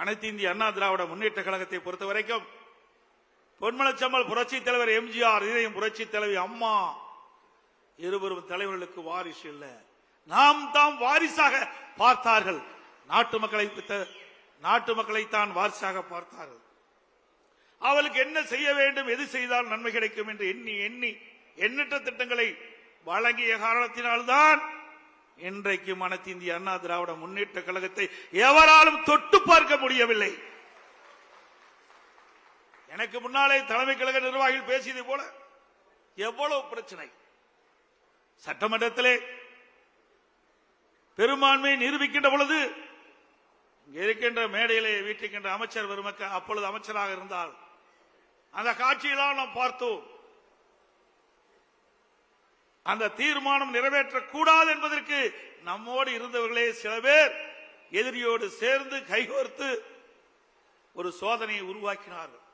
அனைத்து இந்திய அண்ணா திராவிட முன்னேற்ற கழகத்தை பொறுத்த வரைக்கும் பொன்மனச்செம்மல் புரட்சி தலைவர் எம்ஜிஆர், இதயம் புரட்சி தலைவி அம்மா இருவரும் தலைவர்களுக்கு வாரிசு இல்ல, நாம் தாம் வாரிசாக பார்த்தார்கள். நாட்டு மக்களைத்தான் வாரிசாக பார்த்தார்கள். அவளுக்கு என்ன செய்ய வேண்டும், எது செய்தால் நன்மை கிடைக்கும் என்று எண்ணி எண்ணி எண்ணற்ற திட்டங்களை வழங்கிய காரணத்தினால்தான் இன்றைக்கு அனைத்து இந்திய அண்ணா திராவிட முன்னேற்ற கழகத்தை எவராலும் தொட்டு பார்க்க முடியவில்லை. எனக்கு முன்னாலே தலைமை கழக நிர்வாகிகள் பேசியது போல எவ்வளவு பிரச்சனை, சட்டமன்றத்திலே பெரும்பான்மையை நிரூபிக்கின்ற பொழுது இங்கே இருக்கின்ற மேடையிலே வீட்டிருக்கின்ற அமைச்சர் பெருமக்கள் அப்பொழுது அமைச்சராக இருந்தால் அந்த காட்சியெல்லாம் நாம் பார்த்தோம். அந்த தீர்மானம் நிறைவேற்றக்கூடாது என்பதற்கு நம்மோடு இருந்தவர்களே சில பேர் எதிரியோடு சேர்ந்து கைகோர்த்து ஒரு சோதனையை உருவாக்கினார்கள்.